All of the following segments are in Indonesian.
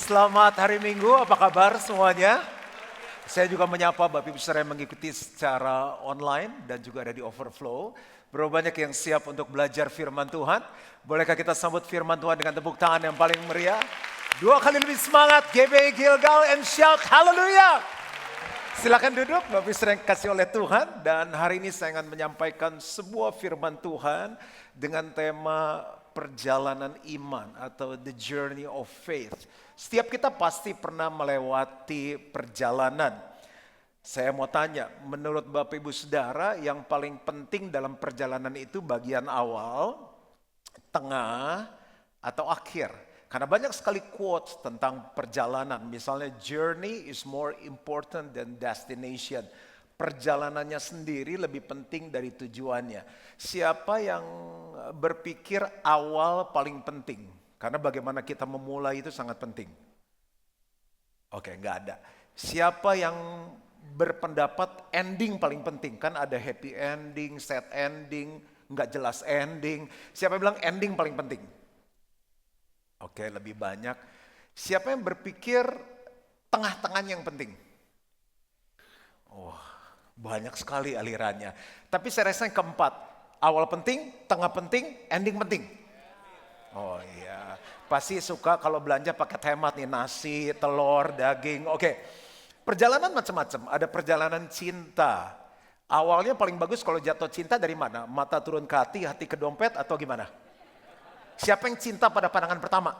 Selamat hari Minggu, apa kabar semuanya? Saya juga menyapa Bapak Ibu saudara yang mengikuti secara online dan juga ada di Overflow. Berapa banyak yang siap untuk belajar firman Tuhan? Bolehkah kita sambut firman Tuhan dengan tepuk tangan yang paling meriah? 2 kali lebih semangat, GB Gilgal and shout hallelujah! Silakan duduk, Bapak Ibu saudara yang kasih oleh Tuhan. Dan hari ini saya akan menyampaikan sebuah firman Tuhan dengan tema perjalanan iman atau the journey of faith. Setiap kita pasti pernah melewati perjalanan. Saya mau tanya, menurut Bapak Ibu Saudara yang paling penting dalam perjalanan itu bagian awal, tengah, atau akhir? Karena banyak sekali quotes tentang perjalanan. Misalnya journey is more important than destination. Perjalanannya sendiri lebih penting dari tujuannya. Siapa yang berpikir awal paling penting? Karena bagaimana kita memulai itu sangat penting. Oke, nggak ada. Siapa yang berpendapat ending paling penting? Kan ada happy ending, sad ending, nggak jelas ending. Siapa yang bilang ending paling penting? Oke, lebih banyak. Siapa yang berpikir tengah-tengahnya yang penting? Oh, banyak sekali alirannya. Tapi saya rasa yang keempat, awal penting, tengah penting, ending penting. Oh iya, pasti suka kalau belanja paket hemat nih, nasi, telur, daging. Oke, perjalanan macam-macam. Ada perjalanan cinta. Awalnya paling bagus kalau jatuh cinta dari mana? Mata turun ke hati ke dompet atau gimana? Siapa yang cinta pada pandangan pertama?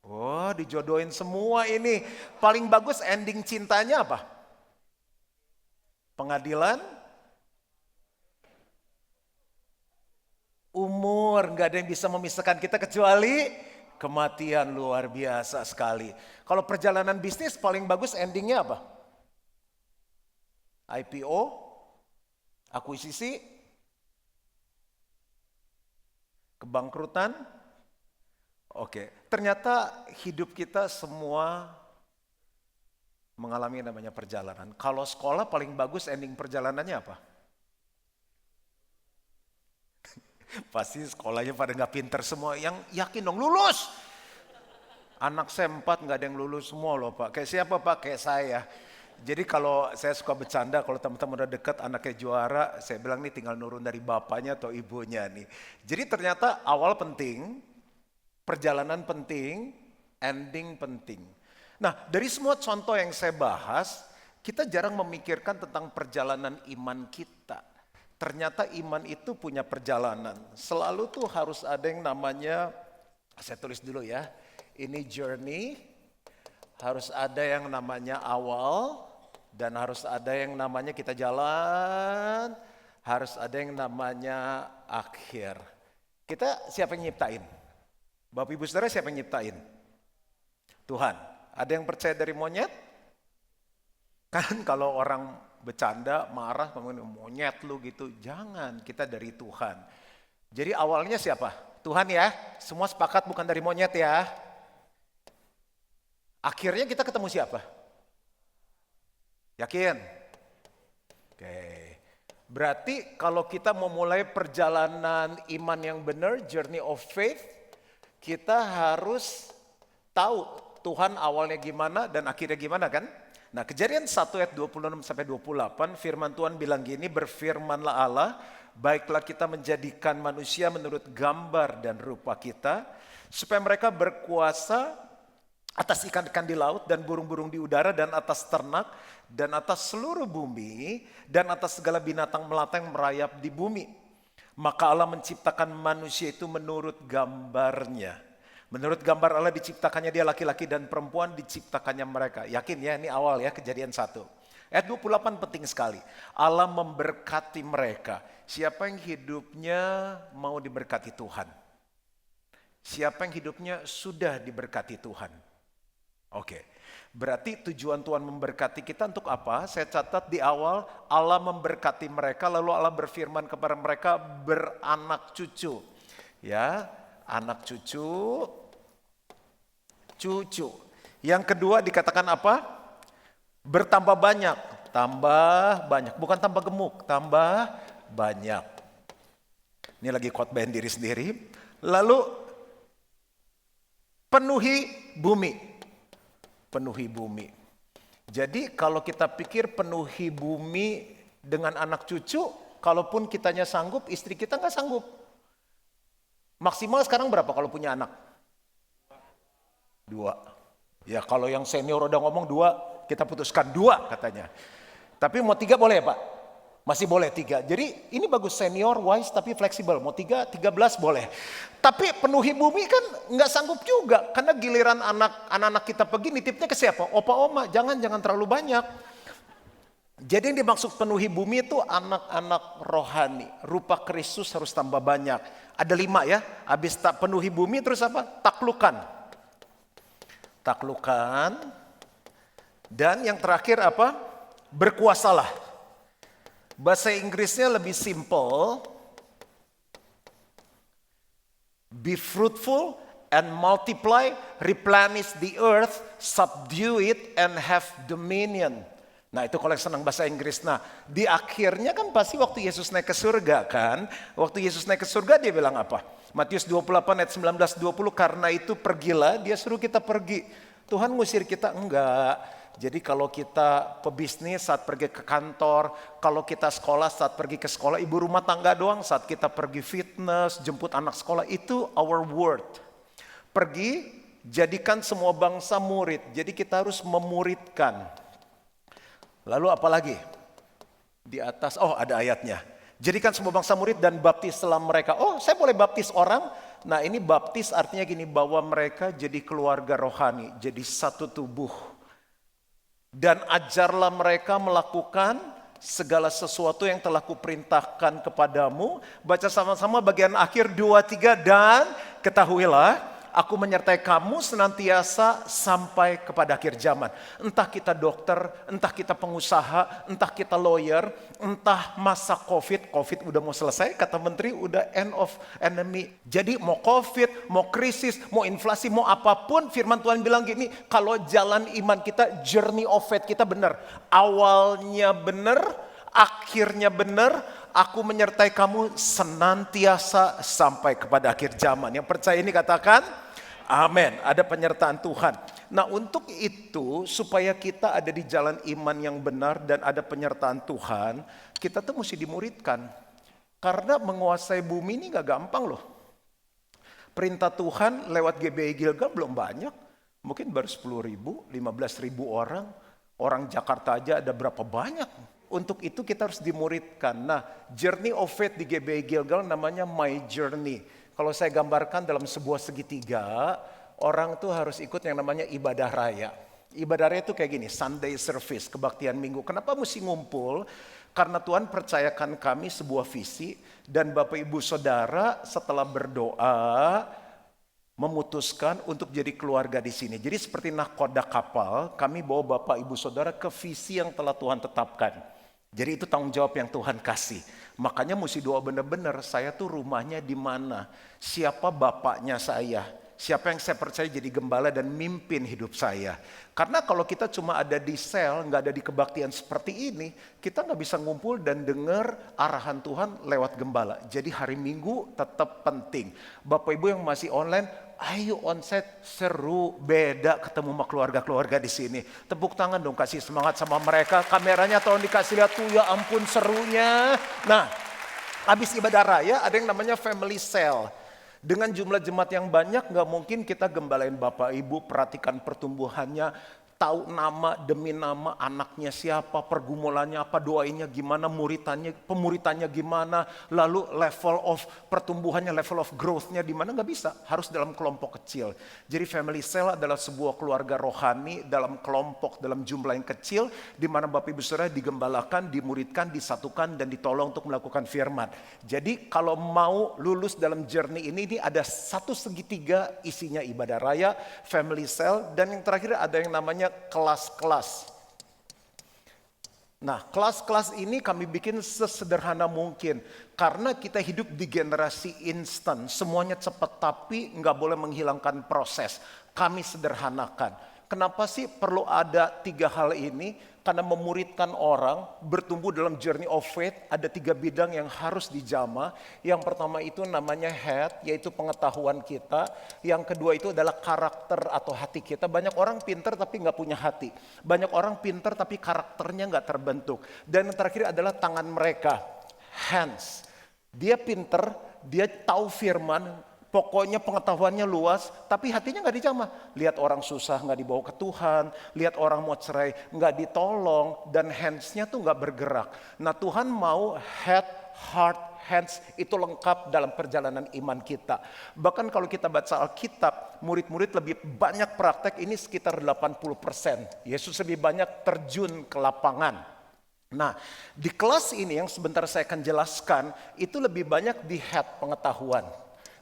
Oh, dijodohin semua ini. Paling bagus ending cintanya apa? Pengadilan? Umur, nggak ada yang bisa memisahkan kita kecuali kematian. Luar biasa sekali. Kalau perjalanan bisnis paling bagus endingnya apa? IPO, akuisisi, kebangkrutan. Oke, ternyata hidup kita semua mengalami yang namanya perjalanan. Kalau sekolah paling bagus ending perjalanannya apa? Pasti sekolahnya pada nggak pinter semua. Yang yakin dong lulus. Anak saya 4 nggak ada yang lulus semua loh Pak. Kayak siapa Pak? Kayak saya. Jadi kalau saya suka bercanda, kalau teman-teman udah dekat anaknya juara, saya bilang nih tinggal nurun dari bapaknya atau ibunya nih. Jadi ternyata awal penting, perjalanan penting, ending penting. Nah dari semua contoh yang saya bahas, kita jarang memikirkan tentang perjalanan iman kita. Ternyata iman itu punya perjalanan. Selalu tuh harus ada yang namanya, saya tulis dulu ya. Ini journey, harus ada yang namanya awal, dan harus ada yang namanya kita jalan, harus ada yang namanya akhir. Kita siapa yang nyiptain? Bapak Ibu Saudara siapa yang nyiptain? Tuhan. Ada yang percaya dari monyet? Kan kalau orang bercanda, marah, monyet lu gitu. Jangan, kita dari Tuhan. Jadi awalnya siapa? Tuhan ya, semua sepakat bukan dari monyet ya. Akhirnya kita ketemu siapa? Yakin? Oke. Berarti kalau kita memulai perjalanan iman yang benar, journey of faith, kita harus tahu Tuhan awalnya gimana dan akhirnya gimana kan? Nah Kejadian 1 ayat 26-28 firman Tuhan bilang gini, berfirmanlah Allah, baiklah kita menjadikan manusia menurut gambar dan rupa kita, supaya mereka berkuasa atas ikan-ikan di laut dan burung-burung di udara dan atas ternak dan atas seluruh bumi dan atas segala binatang melata yang merayap di bumi. Maka Allah menciptakan manusia itu menurut gambarnya. Menurut gambar Allah diciptakannya dia laki-laki dan perempuan diciptakannya mereka. Yakin ya ini awal ya Kejadian 1. Ayat 28 penting sekali. Allah memberkati mereka. Siapa yang hidupnya mau diberkati Tuhan? Siapa yang hidupnya sudah diberkati Tuhan? Oke. Berarti tujuan Tuhan memberkati kita untuk apa? Saya catat di awal Allah memberkati mereka lalu Allah berfirman kepada mereka beranak cucu. Ya, anak cucu. Yang kedua dikatakan apa? Bertambah banyak. Tambah banyak. Bukan tambah gemuk, tambah banyak. Ini lagi khotbahin diri sendiri. Lalu Penuhi bumi. Penuhi bumi. Jadi kalau kita pikir penuhi bumi dengan anak cucu, kalaupun kitanya sanggup, istri kita nggak sanggup. Maksimal sekarang berapa kalau punya anak? 2. Ya kalau yang senior udah ngomong 2, kita putuskan 2 katanya. Tapi mau 3 boleh ya Pak? Masih boleh 3. Jadi ini bagus, senior, wise tapi fleksibel. Mau 3, 13 boleh. Tapi penuhi bumi kan nggak sanggup juga. Karena giliran anak-anak kita pergi nitipnya ke siapa? Opa oma, jangan terlalu banyak. Jadi yang dimaksud penuhi bumi itu anak-anak rohani. Rupa Kristus harus tambah banyak. Ada 5 ya. Habis tak penuhi bumi terus apa? Taklukan. Taklukan. Dan yang terakhir apa? Berkuasalah. Bahasa Inggrisnya lebih simple. Be fruitful and multiply, replenish the earth, subdue it and have dominion. Nah itu kalau senang bahasa Inggris. Nah di akhirnya kan pasti waktu Yesus naik ke surga kan. Waktu Yesus naik ke surga dia bilang apa? Matius 28 ayat 19-20, karena itu pergilah, dia suruh kita pergi. Tuhan ngusir kita? Enggak. Jadi kalau kita pebisnis saat pergi ke kantor, kalau kita sekolah saat pergi ke sekolah, ibu rumah tangga doang saat kita pergi fitness, jemput anak sekolah, itu our word. Pergi, jadikan semua bangsa murid. Jadi kita harus memuridkan. Lalu apa lagi? Di atas, ada ayatnya. Jadikan semua bangsa murid dan baptislah mereka. Saya boleh baptis orang? Nah ini baptis artinya gini, bahwa mereka jadi keluarga rohani, jadi satu tubuh. Dan ajarlah mereka melakukan segala sesuatu yang telah kuperintahkan kepadamu. Baca sama-sama bagian akhir 2-3. Dan ketahuilah, aku menyertai kamu senantiasa sampai kepada akhir zaman. Entah kita dokter, entah kita pengusaha, entah kita lawyer, entah masa COVID udah mau selesai, kata menteri udah end of enemy. Jadi mau COVID, mau krisis, mau inflasi, mau apapun, firman Tuhan bilang gini, kalau jalan iman kita, journey of faith kita benar. Awalnya benar, akhirnya benar, aku menyertai kamu senantiasa sampai kepada akhir zaman. Yang percaya ini katakan, amin. Ada penyertaan Tuhan. Nah untuk itu, supaya kita ada di jalan iman yang benar dan ada penyertaan Tuhan, kita tuh mesti dimuridkan. Karena menguasai bumi ini gak gampang loh. Perintah Tuhan lewat GBI Gilgal belum banyak. Mungkin baru 10.000, 15.000 orang. Orang Jakarta aja ada berapa banyak. Untuk itu kita harus dimuridkan. Nah, journey of faith di GBI Gilgal namanya My Journey. Kalau saya gambarkan dalam sebuah segitiga, orang tuh harus ikut yang namanya ibadah raya. Ibadah raya itu kayak gini, Sunday service, kebaktian minggu. Kenapa mesti ngumpul? Karena Tuhan percayakan kami sebuah visi, dan Bapak Ibu Saudara setelah berdoa, memutuskan untuk jadi keluarga di sini. Jadi seperti nahkoda kapal, kami bawa Bapak Ibu Saudara ke visi yang telah Tuhan tetapkan. Jadi itu tanggung jawab yang Tuhan kasih. Makanya mesti doa benar-benar, saya tuh rumahnya di mana? Siapa bapaknya saya? Siapa yang saya percaya jadi gembala dan mimpin hidup saya? Karena kalau kita cuma ada di sel, nggak ada di kebaktian seperti ini, kita nggak bisa ngumpul dan dengar arahan Tuhan lewat gembala. Jadi hari Minggu tetap penting. Bapak Ibu yang masih online, ayo onsite, seru, beda ketemu sama keluarga-keluarga di sini. Tepuk tangan dong, kasih semangat sama mereka. Kameranya tolong dikasih lihat tuh, ya ampun serunya. Nah, habis ibadah raya ada yang namanya family cell. Dengan jumlah jemaat yang banyak, gak mungkin kita gembalain Bapak Ibu, perhatikan pertumbuhannya, tahu nama demi nama anaknya siapa, pergumulannya apa, doainnya gimana, pemuritannya gimana, lalu level of pertumbuhannya, level of growth-nya di mana, nggak bisa, harus dalam kelompok kecil. Jadi family cell adalah sebuah keluarga rohani dalam kelompok, dalam jumlah yang kecil, di mana Bapak Ibu Saudara digembalakan, dimuridkan, disatukan, dan ditolong untuk melakukan firman. Jadi kalau mau lulus dalam journey ini ada satu segitiga isinya ibadah raya, family cell, dan yang terakhir ada yang namanya kelas-kelas. Nah, kelas-kelas ini kami bikin sesederhana mungkin. Karena kita hidup di generasi instan. Semuanya cepat tapi nggak boleh menghilangkan proses. Kami sederhanakan. Kenapa sih perlu ada 3 hal ini? Karena memuridkan orang bertumbuh dalam journey of faith, ada 3 bidang yang harus dijamah. Yang pertama itu namanya head, yaitu pengetahuan kita. Yang kedua itu adalah karakter atau hati kita. Banyak orang pinter tapi nggak punya hati. Banyak orang pinter tapi karakternya nggak terbentuk. Dan yang terakhir adalah tangan mereka, hands. Dia pinter, dia tahu firman, pokoknya pengetahuannya luas, tapi hatinya nggak dijamah. Lihat orang susah nggak dibawa ke Tuhan, lihat orang mau cerai nggak ditolong, dan hands-nya tuh nggak bergerak. Nah Tuhan mau head, heart, hands itu lengkap dalam perjalanan iman kita. Bahkan kalau kita baca Alkitab, murid-murid lebih banyak praktek, ini sekitar 80%. Yesus lebih banyak terjun ke lapangan. Nah, di kelas ini yang sebentar saya akan jelaskan, itu lebih banyak di head, pengetahuan.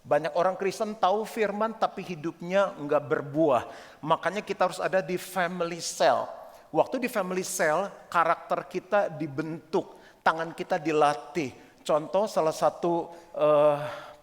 Banyak orang Kristen tahu firman tapi hidupnya enggak berbuah. Makanya kita harus ada di family cell. Waktu di family cell, karakter kita dibentuk, tangan kita dilatih. Contoh salah satu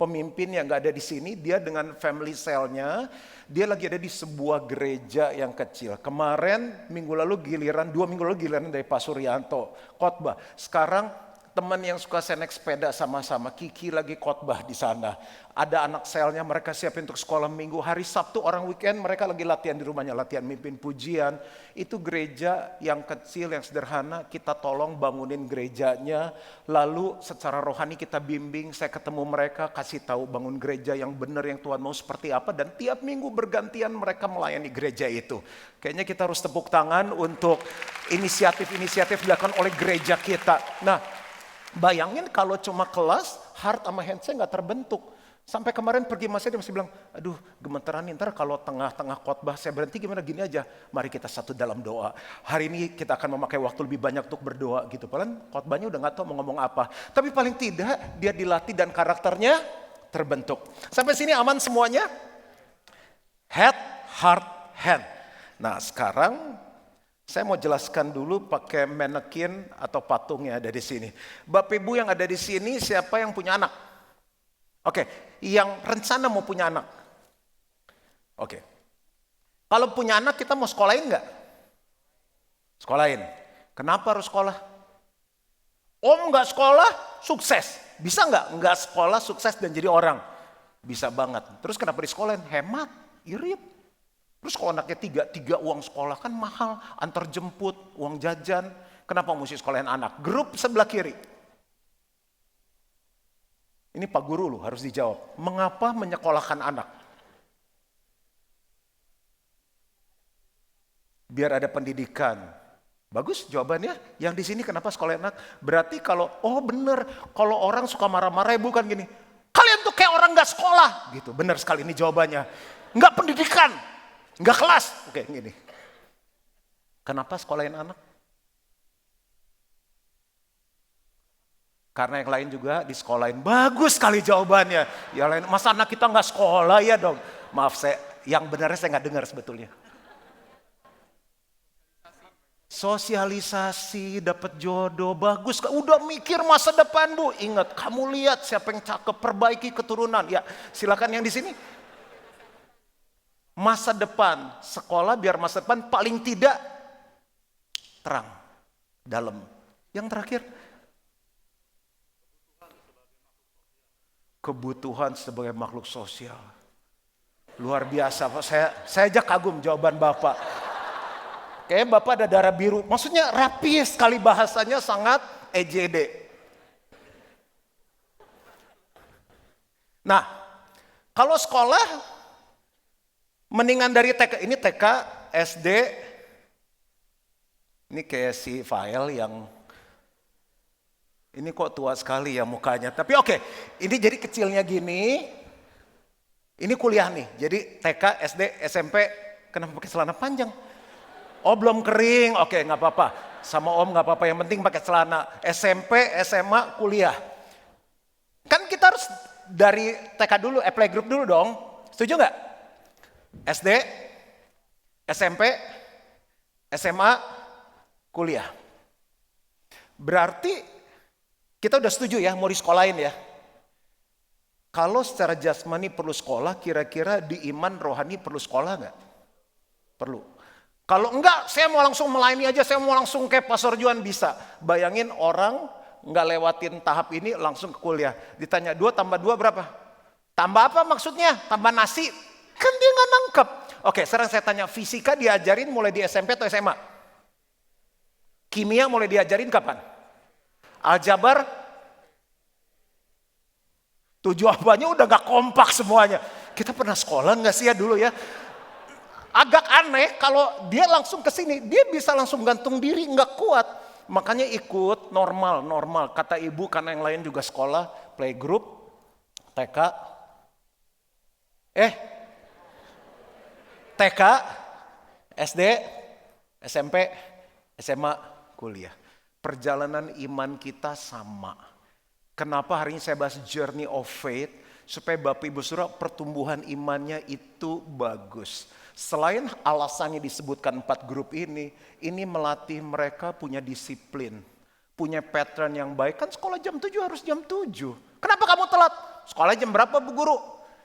pemimpin yang enggak ada di sini, dia dengan family cell-nya, dia lagi ada di sebuah gereja yang kecil. Kemarin 2 minggu lalu giliran dari Pak Suryanto khotbah. Sekarang teman yang suka saya naik sepeda sama-sama, Kiki lagi khotbah di sana. Ada anak selnya, mereka siapin untuk sekolah minggu. Hari Sabtu orang weekend mereka lagi latihan di rumahnya, latihan mimpin pujian. Itu gereja yang kecil, yang sederhana, kita tolong bangunin gerejanya. Lalu secara rohani kita bimbing, saya ketemu mereka, kasih tahu bangun gereja yang benar, yang Tuhan mau seperti apa. Dan tiap minggu bergantian mereka melayani gereja itu. Kayaknya kita harus tepuk tangan untuk inisiatif-inisiatif dilakukan oleh gereja kita. Nah, bayangin kalau cuma kelas, heart sama hand-nya nggak terbentuk. Sampai kemarin pergi dia masih bilang, aduh gemeteran nih, ntar kalau tengah-tengah khotbah saya berhenti gimana, gini aja. Mari kita satu dalam doa. Hari ini kita akan memakai waktu lebih banyak untuk berdoa gitu. Padahal khotbahnya udah gak tahu mau ngomong apa. Tapi paling tidak dia dilatih dan karakternya terbentuk. Sampai sini aman semuanya? Head, heart, hand. Nah sekarang saya mau jelaskan dulu pakai manekin atau patung yang ada di sini. Bapak Ibu yang ada di sini siapa yang punya anak? Oke, yang rencana mau punya anak. Oke. Kalau punya anak kita mau sekolahin nggak? Sekolahin. Kenapa harus sekolah? Om nggak sekolah, sukses. Bisa nggak? Nggak sekolah, sukses dan jadi orang? Bisa banget. Terus kenapa di sekolahin? Hemat, irit. Terus kalau anaknya tiga uang sekolah kan mahal, antar jemput, uang jajan. Kenapa mesti sekolahin anak? Grup sebelah kiri. Ini Pak Guru loh harus dijawab. Mengapa menyekolahkan anak? Biar ada pendidikan. Bagus jawabannya. Yang di sini kenapa sekolahin anak? Berarti kalau, oh bener, kalau orang suka marah-marah bukan gini. Kalian tuh kayak orang gak sekolah. Gitu, bener sekali ini jawabannya. Nggak pendidikan. Nggak kelas. Oke, gini. Kenapa sekolahin anak? Karena yang lain juga disekolahin. Bagus sekali jawabannya. Yang lain, masa anak kita nggak sekolah ya dong? Maaf, yang benarnya saya nggak dengar sebetulnya. Sosialisasi, dapat jodoh, bagus. Udah mikir masa depan Bu. Ingat, kamu lihat siapa yang cakep, perbaiki keturunan. Ya, silakan yang di sini. Masa depan, sekolah biar masa depan paling tidak terang, dalam. Yang terakhir, kebutuhan sebagai makhluk sosial. Luar biasa, saya aja kagum jawaban Bapak. Kayaknya Bapak ada darah biru, maksudnya rapi sekali bahasanya, sangat EJD. Nah, kalau sekolah, mendingan dari TK, ini TK, SD, ini kayak si file yang ini kok tua sekali ya mukanya. Tapi oke, ini jadi kecilnya gini. Ini kuliah nih. Jadi TK, SD, SMP, kenapa pakai celana panjang? Oh belum kering, oke nggak apa-apa. Sama Om nggak apa-apa, yang penting pakai celana. SMP, SMA, kuliah. Kan kita harus dari TK dulu, apply group dulu dong. Setuju nggak? SD, SMP, SMA, kuliah. Berarti kita udah setuju ya mau di sekolahin ya. Kalau secara jasmani perlu sekolah, kira-kira di iman rohani perlu sekolah nggak? Perlu. Kalau enggak, saya mau langsung melayani aja, saya mau langsung kayak Pastor Juan bisa. Bayangin orang nggak lewatin tahap ini langsung ke kuliah. Ditanya 2 tambah 2 berapa? Tambah apa maksudnya? Tambah nasi? Kan dia nggak nangkep. Oke, sekarang saya tanya, fisika diajarin mulai di SMP atau SMA? Kimia mulai diajarin kapan? Aljabar? 7 apanya udah gak kompak semuanya. Kita pernah sekolah nggak sih ya dulu ya? Agak aneh kalau dia langsung ke sini, dia bisa langsung gantung diri, nggak kuat. Makanya ikut normal. Kata ibu karena yang lain juga sekolah, playgroup, TK, TK, SD, SMP, SMA, kuliah. Perjalanan iman kita sama. Kenapa hari ini saya bahas journey of faith? Supaya Bapak Ibu Saudara pertumbuhan imannya itu bagus. Selain alasannya disebutkan 4 grup ini melatih mereka punya disiplin. Punya pattern yang baik. Kan sekolah jam 7 harus jam 7. Kenapa kamu telat? Sekolah jam berapa Bu Guru?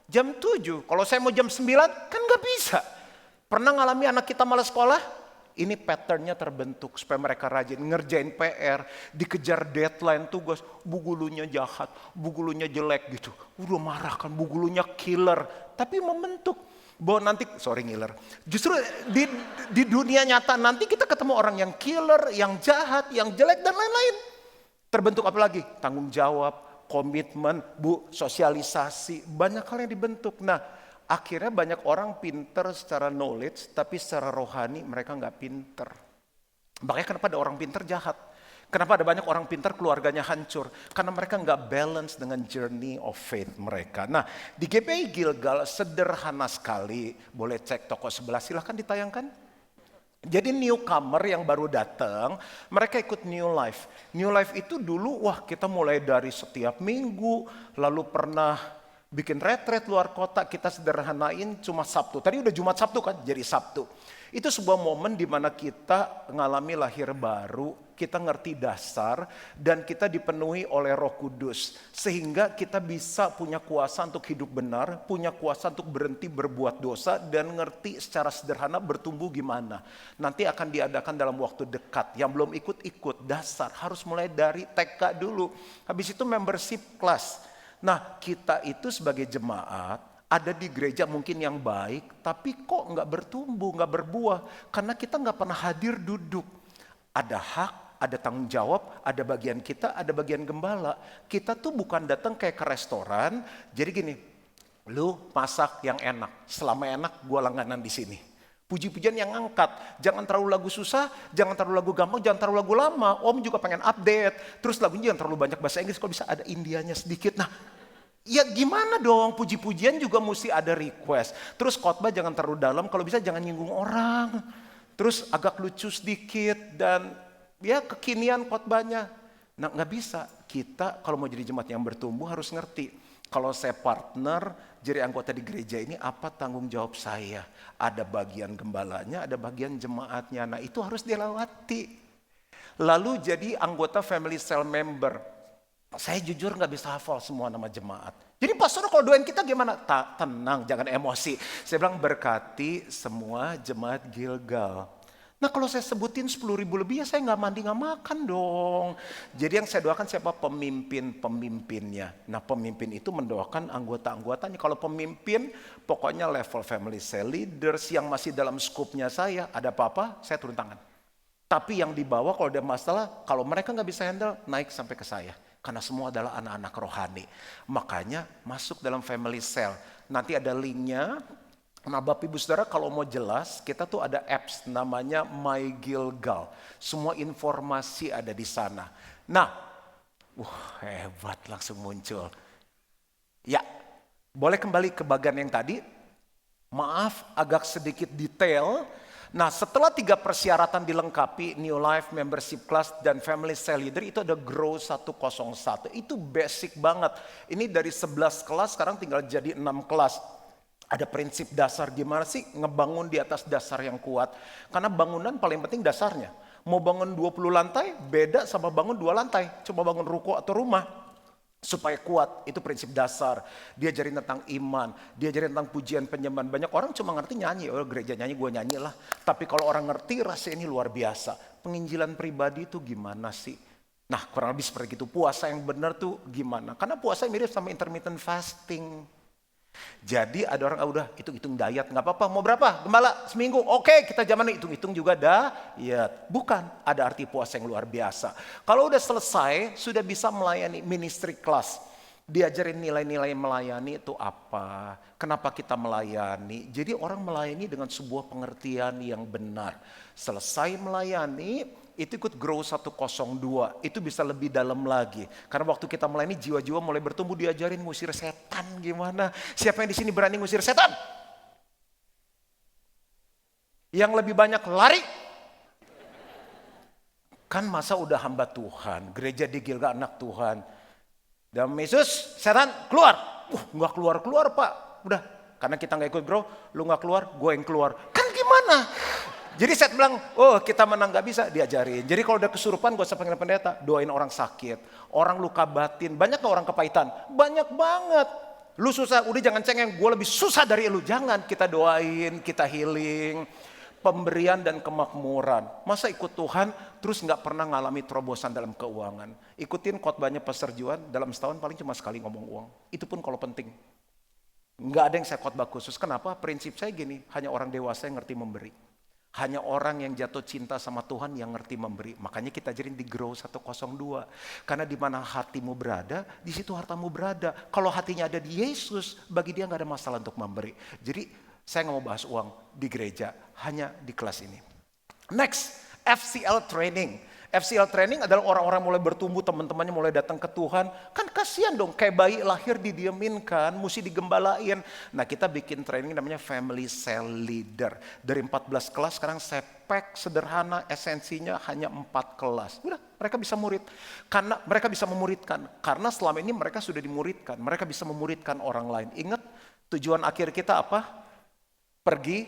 Jam 7. Kalau saya mau jam 9 kan gak bisa. Pernah ngalami anak kita malas sekolah? Ini patternnya terbentuk supaya mereka rajin ngerjain PR, dikejar deadline tugas, bu gulunya jahat, bu gulunya jelek gitu. Udah marah kan, bu gulunya killer. Tapi membentuk bahwa nanti, ngiler. Justru di dunia nyata nanti kita ketemu orang yang killer, yang jahat, yang jelek dan lain-lain. Terbentuk apa lagi? Tanggung jawab, komitmen, sosialisasi, banyak hal yang dibentuk. Nah, akhirnya banyak orang pinter secara knowledge, tapi secara rohani mereka nggak pinter. Makanya kenapa ada orang pinter jahat? Kenapa ada banyak orang pinter keluarganya hancur? Karena mereka nggak balance dengan journey of faith mereka. Nah, di GPI Gilgal sederhana sekali. Boleh cek toko sebelah, silahkan ditayangkan. Jadi newcomer yang baru datang, mereka ikut New Life. New Life itu dulu, kita mulai dari setiap minggu, lalu pernah bikin retret luar kota, kita sederhanain cuma Sabtu. Tadi udah Jumat Sabtu kan, jadi Sabtu. Itu sebuah momen di mana kita ngalami lahir baru, kita ngerti dasar, dan kita dipenuhi oleh Roh Kudus. Sehingga kita bisa punya kuasa untuk hidup benar, punya kuasa untuk berhenti berbuat dosa, dan ngerti secara sederhana bertumbuh gimana. Nanti akan diadakan dalam waktu dekat. Yang belum ikut dasar, harus mulai dari TK dulu. Habis itu membership class. Nah, kita itu sebagai jemaat ada di gereja mungkin yang baik, tapi kok nggak bertumbuh, nggak berbuah, karena kita nggak pernah hadir duduk. Ada hak, ada tanggung jawab, ada bagian kita, ada bagian gembala. Kita tuh bukan datang kayak ke restoran, jadi gini, lu masak yang enak, selama enak gua langganan di sini. Puji-pujian yang angkat, jangan terlalu lagu susah, jangan terlalu lagu gampang, jangan terlalu lagu lama. Om juga pengen update, terus lagunya jangan terlalu banyak bahasa Inggris, kalau bisa ada Indianya sedikit. Nah, ya gimana dong, puji-pujian juga mesti ada request. Terus khotbah jangan terlalu dalam, kalau bisa jangan nyinggung orang. Terus agak lucu sedikit dan ya kekinian khotbahnya. Nah nggak bisa, kita kalau mau jadi jemaat yang bertumbuh harus ngerti. Kalau saya partner, jadi anggota di gereja ini apa tanggung jawab saya? Ada bagian gembalanya, ada bagian jemaatnya. Nah itu harus dilewati. Lalu jadi anggota family cell member. Saya jujur nggak bisa hafal semua nama jemaat. Jadi pastor kalau doain kita gimana? Tenang, jangan emosi. Saya bilang berkati semua jemaat Gilgal. Nah kalau saya sebutin 10.000 lebih ya saya nggak mandi nggak makan dong. Jadi yang saya doakan siapa? Pemimpinnya. Nah pemimpin itu mendoakan anggota-anggotanya. Kalau pemimpin pokoknya level family cell leaders yang masih dalam skupnya saya. Ada apa-apa saya turun tangan. Tapi yang dibawa kalau ada masalah, kalau mereka nggak bisa handle naik sampai ke saya. Karena semua adalah anak-anak rohani. Makanya masuk dalam family cell. Nanti ada linknya. Nah Bapak Ibu Saudara kalau mau jelas kita tuh ada apps namanya My Gilgal. Semua informasi ada di sana. Nah, hebat langsung muncul. Ya, boleh kembali ke bagian yang tadi. Maaf agak sedikit detail. Nah setelah 3 persyaratan dilengkapi, New Life, Membership Class, dan Family Cell Leader itu ada Grow 101. Itu basic banget. Ini dari 11 kelas sekarang tinggal jadi 6 kelas. Ada prinsip dasar gimana sih ngebangun di atas dasar yang kuat. Karena bangunan paling penting dasarnya. Mau bangun 20 lantai beda sama bangun 2 lantai. Coba bangun ruko atau rumah. supaya kuat. Itu prinsip dasar. Diajarin tentang iman, diajarin tentang pujian penyembahan. Banyak orang cuma ngerti nyanyi, oh gereja nyanyi gue nyanyi lah. Tapi kalau orang ngerti rasanya ini luar biasa. Penginjilan pribadi itu gimana sih? Nah kurang lebih seperti itu. Puasa yang benar tuh gimana? Karena puasa mirip sama intermittent fasting. Jadi ada orang, udah hitung-hitung diet, gak apa-apa, mau berapa? Gembala, seminggu, oke kita zaman hitung-hitung juga diet. Bukan, ada arti puasa yang luar biasa. Kalau udah selesai, sudah bisa melayani ministry class. Diajarin nilai-nilai melayani itu apa, kenapa kita melayani. Jadi orang melayani dengan sebuah pengertian yang benar. Selesai melayani, itu ikut grow 102, itu bisa lebih dalam lagi. Karena waktu kita melayani jiwa-jiwa mulai bertumbuh, diajarin ngusir setan gimana. Siapa yang di sini berani ngusir setan? Yang lebih banyak lari. Kan masa udah hamba Tuhan, gereja di Gilgal anak Tuhan. Dan Yesus, setan keluar. Nggak keluar-keluar Pak. Udah, karena kita nggak ikut grow, lu nggak keluar, gue yang keluar. Kan gimana? Jadi saya bilang, oh kita menang gak bisa, diajarin. Jadi kalau udah kesurupan gak usah panggil pendeta, doain orang sakit, orang luka batin. Banyak gak orang kepahitan? Banyak banget. Lu susah, udah jangan cengeng, gue lebih susah dari lu. Jangan, kita doain, kita healing. Pemberian dan kemakmuran. Masa ikut Tuhan terus gak pernah ngalami terobosan dalam keuangan. Ikutin khotbahnya Pastor Juan, dalam setahun paling cuma sekali ngomong uang. Itu pun kalau penting. Gak ada yang saya khotbah khusus. Kenapa? Prinsip saya gini, hanya orang dewasa yang ngerti memberi. Hanya orang yang jatuh cinta sama Tuhan yang ngerti memberi. Makanya kita ajarin di Grow 102. Karena di mana hatimu berada, di situ hartamu berada. Kalau hatinya ada di Yesus, bagi dia gak ada masalah untuk memberi. Jadi saya gak mau bahas uang di gereja, hanya di kelas ini. Next, FCL training. FCL training adalah orang-orang mulai bertumbuh, teman-temannya mulai datang ke Tuhan. Kan kasihan dong, kayak bayi lahir didiemin kan, mesti digembalain. Nah kita bikin training namanya Family Cell Leader. Dari 14 kelas sekarang saya pack sederhana, esensinya hanya 4 kelas. Udah, mereka bisa murid. Karena mereka bisa memuridkan. Karena selama ini mereka sudah dimuridkan. Mereka bisa memuridkan orang lain. Ingat, tujuan akhir kita apa? Pergi,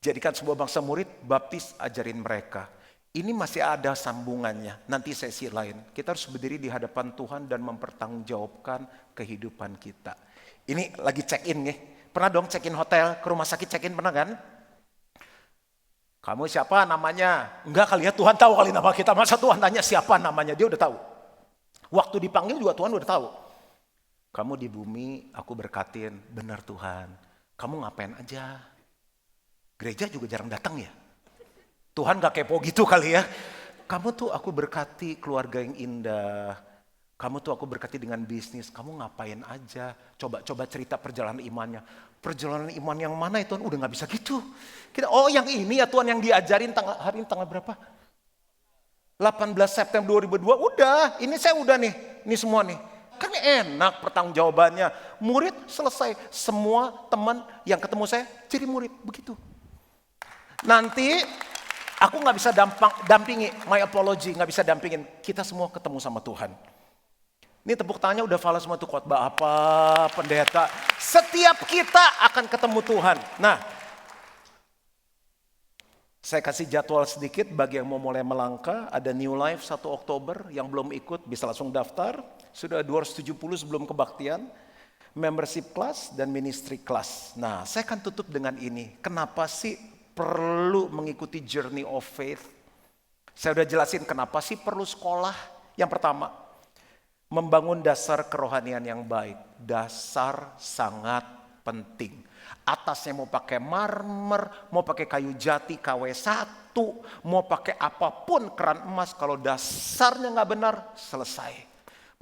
jadikan sebuah bangsa murid, baptis, ajarin mereka. Ini masih ada sambungannya, nanti sesi lain. Kita harus berdiri di hadapan Tuhan dan mempertanggungjawabkan kehidupan kita. Ini lagi check-in nih. Pernah dong check-in hotel, ke rumah sakit check-in pernah kan? Kamu siapa namanya? Enggak kali ya, Tuhan tahu kali nama kita. Masa Tuhan tanya siapa namanya, dia udah tahu. Waktu dipanggil juga Tuhan udah tahu. Kamu di bumi, aku berkatin, benar Tuhan. Kamu ngapain aja? Gereja juga jarang datang ya? Tuhan gak kepo gitu kali ya. Kamu tuh aku berkati keluarga yang indah. Kamu tuh aku berkati dengan bisnis. Kamu ngapain aja. Coba cerita perjalanan imannya. Perjalanan iman yang mana ya Tuhan? Udah gak bisa gitu. Oh yang ini ya Tuhan yang diajarin hari ini tanggal berapa? 18 September 2002. Udah, ini saya udah nih. Ini semua nih. Kan enak pertanggungjawabannya. Murid selesai. Semua teman yang ketemu saya jadi murid. Begitu. Nanti aku gak bisa dampingi, my apology, gak bisa dampingin. Kita semua ketemu sama Tuhan. Ini tepuk tangannya udah fala semua tuh khotbah apa, pendeta. Setiap kita akan ketemu Tuhan. Nah, saya kasih jadwal sedikit bagi yang mau mulai melangkah. Ada New Life 1 Oktober, yang belum ikut bisa langsung daftar. Sudah 270 sebelum kebaktian. Membership class dan ministry class. Nah, saya akan tutup dengan ini. Kenapa sih perlu mengikuti journey of faith? Saya udah jelasin kenapa sih perlu sekolah. Yang pertama, membangun dasar kerohanian yang baik. Dasar sangat penting. Atasnya mau pakai marmer, mau pakai kayu jati KW1, mau pakai apapun keran emas. Kalau dasarnya gak benar, selesai.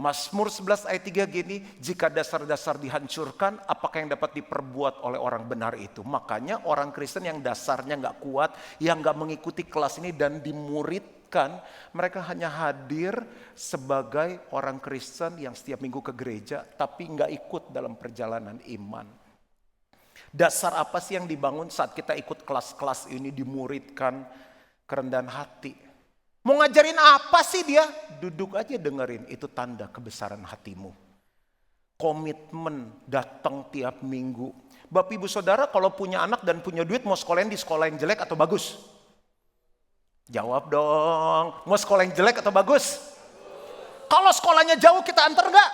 Mazmur 11 ayat 3 gini, jika dasar-dasar dihancurkan, apakah yang dapat diperbuat oleh orang benar itu? Makanya orang Kristen yang dasarnya gak kuat, yang gak mengikuti kelas ini dan dimuridkan, mereka hanya hadir sebagai orang Kristen yang setiap minggu ke gereja, tapi gak ikut dalam perjalanan iman. Dasar apa sih yang dibangun saat kita ikut kelas-kelas ini, dimuridkan kerendahan hati? Mau ngajarin apa sih dia? Duduk aja dengerin, itu tanda kebesaran hatimu. Komitmen datang tiap minggu. Bapak ibu saudara kalau punya anak dan punya duit mau sekolahin di sekolah yang jelek atau bagus? Jawab dong, mau sekolah yang jelek atau bagus? Kalau sekolahnya jauh kita antar enggak?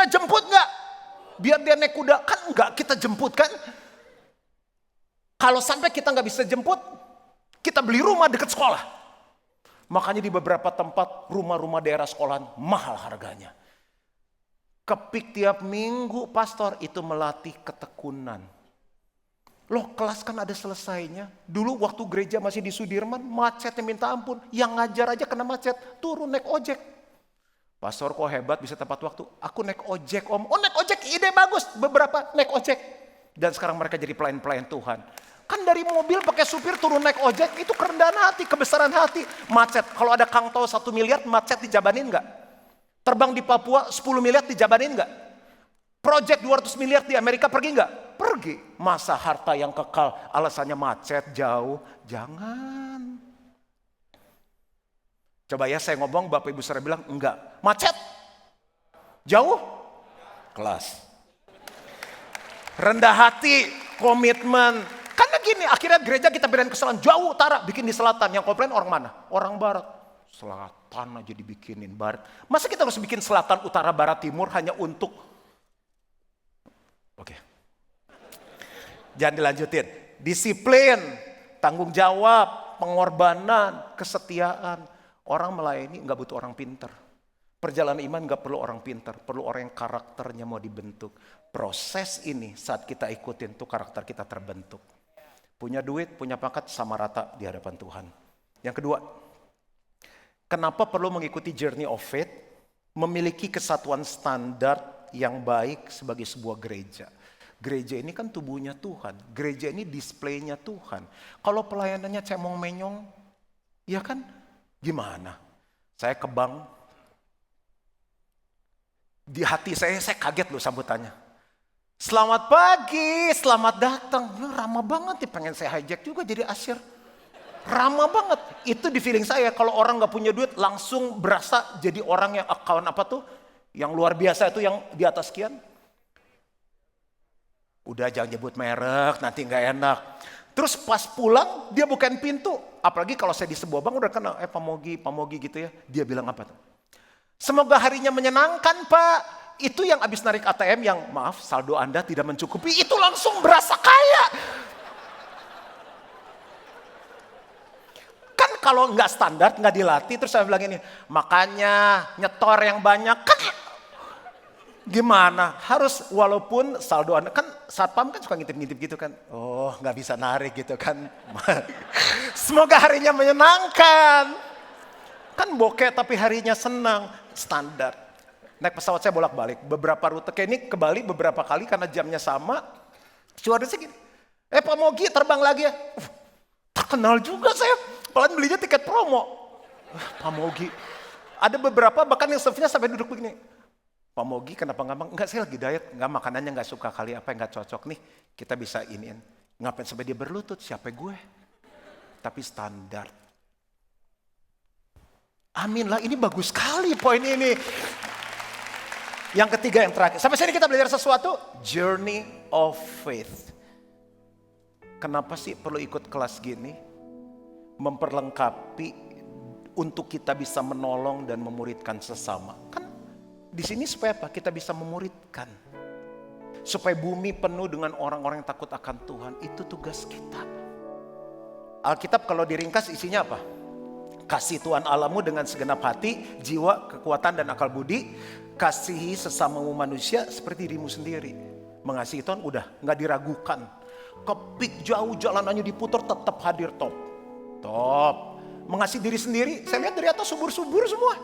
Kita jemput nggak? Biar dia naik kuda. Kan nggak kita jemput kan? Kalau sampai kita nggak bisa jemput, kita beli rumah dekat sekolah. Makanya di beberapa tempat rumah-rumah daerah sekolahan mahal harganya. Kepik tiap minggu pastor itu melatih ketekunan. Loh kelas kan ada selesainya. Dulu waktu gereja masih di Sudirman, macetnya minta ampun. Yang ngajar aja kena macet, turun naik ojek. Pastor kok hebat bisa tepat waktu. Aku naik ojek om. Oh naik ojek ide bagus. Beberapa naik ojek. Dan sekarang mereka jadi pelayan-pelayan Tuhan. Kan dari mobil pakai supir turun naik ojek. Itu kerendahan hati, kebesaran hati. Macet. Kalau ada Kang Tau 1 miliar macet dijabanin gak? Terbang di Papua 10 miliar dijabanin gak? Project 200 miliar di Amerika pergi nggak? Pergi. Masa harta yang kekal alasannya macet, jauh? Jangan. Coba ya saya ngomong, Bapak Ibu Saudara bilang enggak. Macet? Jauh? Kelas. Rendah hati, komitmen. Karena gini, akhirnya gereja kita berikan kesalahan jauh utara, bikin di selatan. Yang komplain orang mana? Orang barat. Selatan aja dibikinin barat. Masa kita harus bikin selatan, utara, barat, timur hanya untuk oke. Jangan dilanjutin. Disiplin, tanggung jawab, pengorbanan, kesetiaan. Orang melayani nggak butuh orang pinter. Perjalanan iman nggak perlu orang pinter, perlu orang yang karakternya mau dibentuk. Proses ini saat kita ikutin tuh karakter kita terbentuk. Punya duit, punya pangkat sama rata di hadapan Tuhan. Yang kedua, kenapa perlu mengikuti journey of faith? Memiliki kesatuan standar yang baik sebagai sebuah gereja. Gereja ini kan tubuhnya Tuhan. Gereja ini displaynya Tuhan. Kalau pelayanannya cemong-menyong, ya kan gimana? Saya ke bank, di hati saya kaget loh sambutannya. Selamat pagi, selamat datang. Ramah banget nih, pengen saya hijack juga jadi asyir. Ramah banget. Itu di feeling saya, kalau orang gak punya duit langsung berasa jadi orang yang account apa tuh? Yang luar biasa itu yang di atas sekian. Udah jangan nyebut merek, nanti gak enak. Terus pas pulang dia bukain pintu. Apalagi kalau saya di sebuah bank udah kenal, Pamogi gitu ya. Dia bilang apa tuh? Semoga harinya menyenangkan Pak. Itu yang habis narik ATM yang maaf saldo Anda tidak mencukupi. Itu langsung berasa kaya. Kan kalau nggak standar, nggak dilatih. Terus saya bilang ini, makanya nyetor yang banyak. Kan gimana? Harus walaupun saldo Anda, kan satpam kan suka ngintip-ngintip gitu kan. Oh nggak bisa narik gitu kan. Semoga harinya menyenangkan. Kan bokeh tapi harinya senang. Standar. Naik pesawat saya bolak-balik. Beberapa rute kayak ini ke Bali beberapa kali karena jamnya sama. Stewardessnya gini. Pak Mogi terbang lagi ya. Terkenal juga saya. Pelan belinya tiket promo. Pak Mogi. Ada beberapa bahkan yang servisnya sampai duduk begini. Pak Mogi kenapa ngambang? Enggak, saya lagi diet. Enggak, makanannya enggak suka kali apa yang enggak cocok nih. Kita bisa iniin. Ngapain sampai dia berlutut? Siapa gue? Tapi standar. Amin lah, ini bagus sekali poin ini. Yang ketiga yang terakhir. Sampai sini kita belajar sesuatu. Journey of faith. Kenapa sih perlu ikut kelas gini? Memperlengkapi untuk kita bisa menolong dan memuridkan sesama. Kan di sini supaya apa? Kita bisa memuridkan. Supaya bumi penuh dengan orang-orang yang takut akan Tuhan. Itu tugas kita. Alkitab kalau diringkas isinya apa? Kasih Tuhan Allahmu dengan segenap hati, jiwa, kekuatan dan akal budi. Kasihi sesamamu manusia seperti dirimu sendiri. Mengasihi Tuhan udah gak diragukan. Kepik jauh jalanannya diputar tetap hadir top. Top. Mengasihi diri sendiri, saya lihat dari atas subur-subur semua.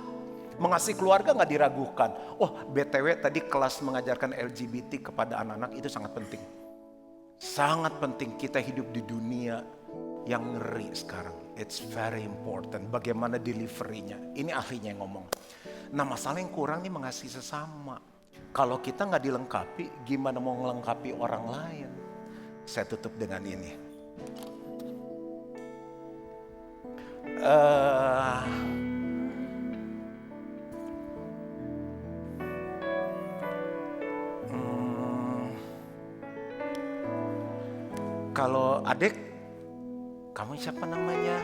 Mengasihi keluarga gak diragukan. Oh BTW tadi kelas mengajarkan LGBT kepada anak-anak itu sangat penting. Sangat penting kita hidup di dunia yang ngeri sekarang. It's very important. Bagaimana deliverynya. Ini ahlinya yang ngomong. Nah masalah yang kurang nih mengasihi sesama. Kalau kita gak dilengkapi, gimana mau melengkapi orang lain? Saya tutup dengan ini. Kalau adik, kamu siapa namanya?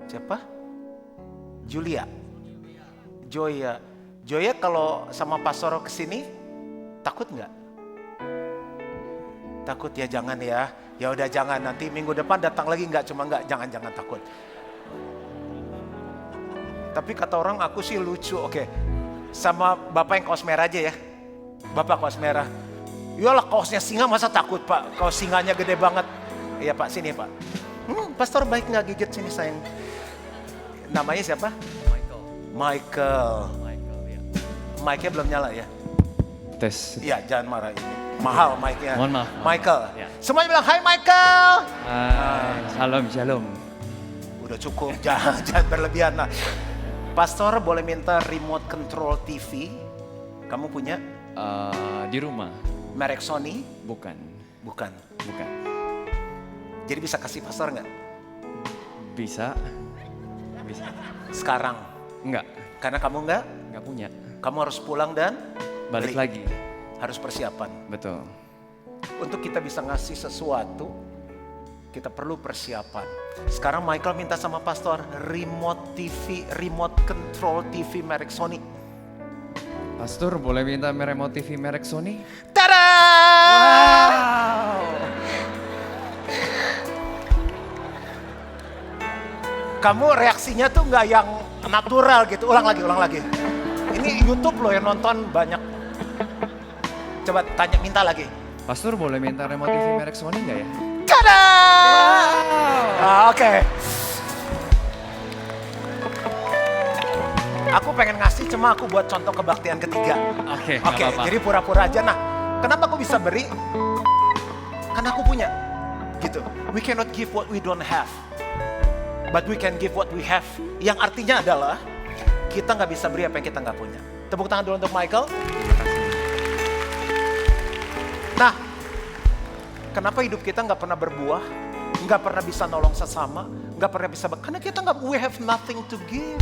Siapa? Julia. Joya. Joya kalau sama pastor kesini takut nggak? Takut ya, jangan ya. Ya udah jangan, nanti minggu depan datang lagi nggak, jangan takut. Tapi kata orang aku sih lucu, oke. Sama bapak yang kaos merah aja ya. Bapak kaos merah. Yalah kaosnya singa masa takut pak, kaos singanya gede banget. Iya pak, sini pak. Pastor baik nggak gigit sini sayang. Namanya siapa? Michael. Ya. Mic-nya belum nyala ya? Tes. Iya, jangan marah ini. Mahal mic-nya. Mohon maaf. Michael. Ya. Semuanya bilang, "Hai Michael." Shalom. Udah cukup, jangan berlebihan lah. Pastor boleh minta remote control TV? Kamu punya? Di rumah. Merek Sony? Bukan. Jadi bisa kasih pastor nggak? Bisa. Sekarang? Enggak. Karena kamu nggak punya. Kamu harus pulang dan Balik beli. lagi. Harus persiapan. Betul. Untuk kita bisa ngasih sesuatu, kita perlu persiapan. Sekarang Michael minta sama pastor remote control TV merek Sony. Pastor boleh minta remote TV merek Sony? Tada! Wow! Kamu reaksinya tuh nggak yang natural gitu. Ulang lagi. Ini YouTube loh yang nonton banyak. Coba minta lagi. Pastor boleh minta remote TV merek Sony nggak ya? Tada! Oke. Aku pengen ngasih, cuma aku buat contoh kebaktian ketiga. Oke, Jadi pura-pura aja. Nah, kenapa aku bisa beri? Karena aku punya. Gitu. We cannot give what we don't have. But we can give what we have. Yang artinya adalah kita nggak bisa beri apa yang kita nggak punya. Tepuk tangan dulu untuk Michael. Nah, kenapa hidup kita nggak pernah berbuah, nggak pernah bisa nolong sesama, nggak pernah bisa, karena kita nggak, we have nothing to give.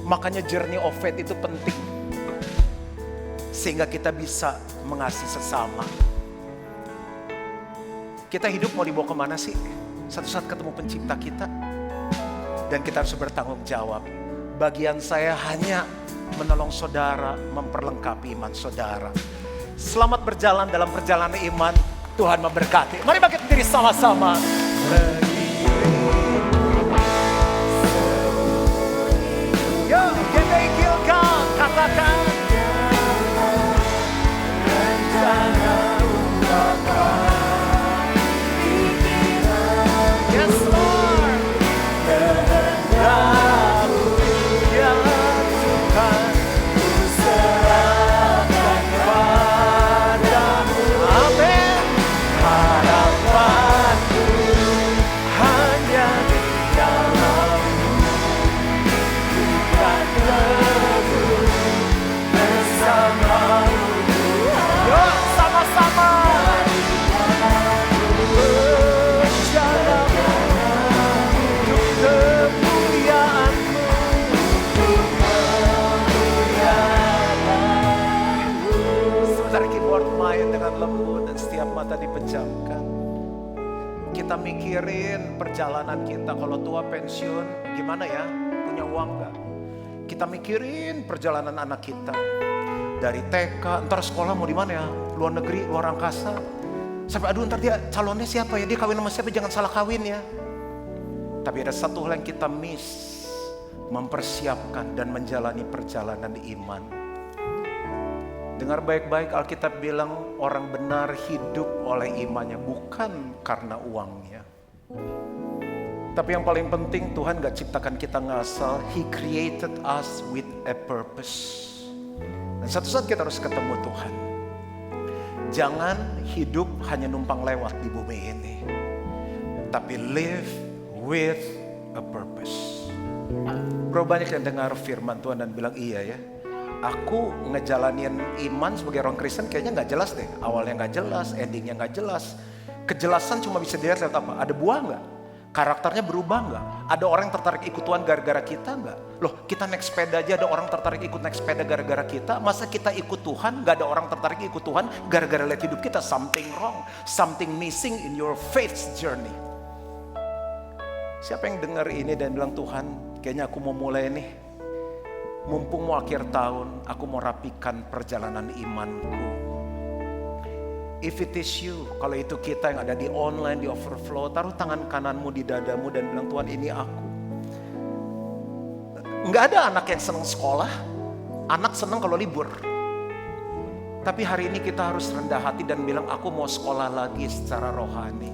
Makanya journey of faith itu penting, sehingga kita bisa mengasihi sesama. Kita hidup mau dibawa kemana sih? Satu saat ketemu pencipta kita, dan kita harus bertanggung jawab. Bagian saya hanya menolong saudara, memperlengkapi iman saudara. Selamat berjalan dalam perjalanan iman. Tuhan memberkati. Mari bangkit berdiri sama-sama. Yo, kita Gilgal, katakan. Yes, Lord. Ya Tuhan, serahkan padamu. Amin. Harapanku hanya di dalam-Mu, bukan teguh bersama-Mu. Yuk sama-sama. Sebentar keyboard main dengan lembut dan setiap mata dipejamkan. Kita mikirin perjalanan kita, kalau tua pensiun gimana ya, punya uang gak? Kita mikirin perjalanan anak kita. Dari TK, ntar sekolah mau di mana ya? Luar negeri, luar angkasa. Sampai aduh ntar dia calonnya siapa ya, dia kawin sama siapa, jangan salah kawin ya. Tapi ada satu hal yang kita miss, mempersiapkan dan menjalani perjalanan iman. Dengar baik-baik, Alkitab bilang orang benar hidup oleh imannya, bukan karena uangnya. Tapi yang paling penting, Tuhan gak ciptakan kita ngasal. He created us with a purpose. Dan satu saat kita harus ketemu Tuhan. Jangan hidup hanya numpang lewat di bumi ini, tapi live with a purpose. Bro, banyak yang dengar firman Tuhan dan bilang iya ya, aku ngejalanin iman sebagai orang Kristen kayaknya gak jelas deh. Awalnya gak jelas, endingnya gak jelas. Kejelasan cuma bisa dilihat lewat apa? Ada buah gak? Karakternya berubah gak? Ada orang yang tertarik ikut Tuhan gara-gara kita gak? Loh, kita naik sepeda aja ada orang tertarik ikut naik sepeda gara-gara kita. Masa kita ikut Tuhan gak ada orang tertarik ikut Tuhan gara-gara lihat hidup kita? Something wrong, something missing in your faith journey. Siapa yang dengar ini dan bilang, Tuhan kayaknya aku mau mulai nih. mumpung mau akhir tahun, aku mau rapikan perjalanan imanku. If it is you, kalau itu kita yang ada di online, di overflow, taruh tangan kananmu di dadamu dan bilang, Tuhan ini aku. Nggak ada anak yang senang sekolah, anak senang kalau libur. Tapi hari ini kita harus rendah hati dan bilang, aku mau sekolah lagi secara rohani.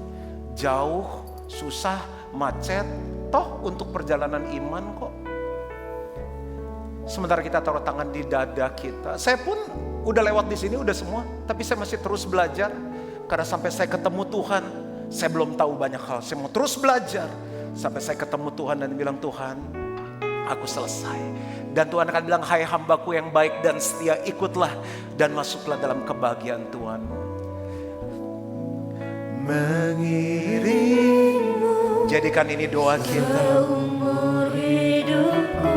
Jauh, susah, macet, toh untuk perjalanan iman kok. Sementara kita taruh tangan di dada kita. Saya pun udah lewat di sini, udah semua. Tapi saya masih terus belajar. Karena sampai saya ketemu Tuhan, saya belum tahu banyak hal. Saya mau terus belajar. Sampai saya ketemu Tuhan dan bilang, Tuhan, aku selesai. Dan Tuhan akan bilang, hai hambaku yang baik dan setia, ikutlah dan masuklah dalam kebahagiaan Tuhan. Mengiringmu. Jadikan ini doa kita. Seumur hidupku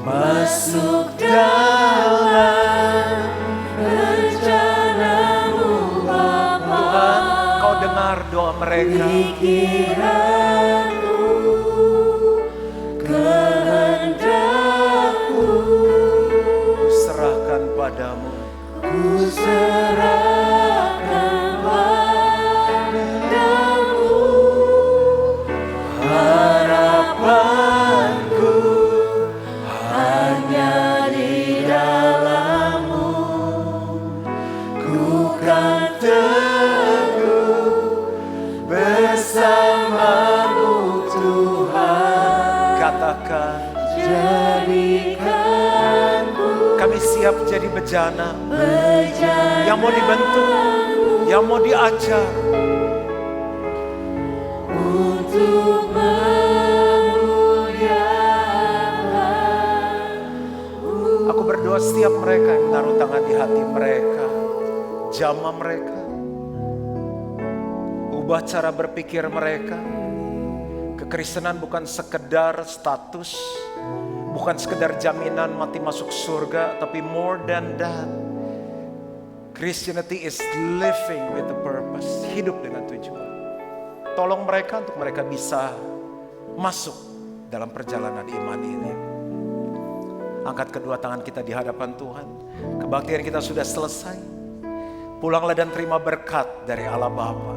Masuk dalam rencanamu Bapa. Tuhan, kau dengar doa mereka. Pikiranku, kehendakku, Ku serahkan padamu. ku serahkan padamu. Harapanku Hanya di dalam-Mu ku kan teguh bersama-Mu Tuhan. Katakan, jadikanku kami siap jadi bejana bejana yang mau dibentuk, yang mau diajar. untuk Aku berdoa setiap mereka yang menaruh tangan di hati mereka, jamah mereka, ubah cara berpikir mereka. Kekristenan bukan sekedar status, bukan sekedar jaminan mati masuk surga, tapi more than that. Christianity is living with a purpose, hidup dengan tujuan. Tolong mereka untuk mereka bisa masuk dalam perjalanan iman ini. Angkat kedua tangan kita di hadapan Tuhan. Kebaktian kita sudah selesai. Pulanglah dan terima berkat dari Allah Bapa.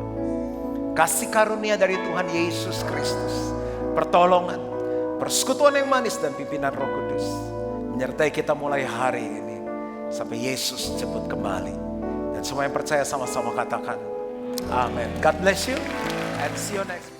Kasih karunia dari Tuhan Yesus Kristus. Pertolongan, persekutuan yang manis dan pimpinan Roh Kudus menyertai kita mulai hari ini sampai Yesus jemput kembali. Dan semua yang percaya sama-sama katakan amin. God bless you and see you next week.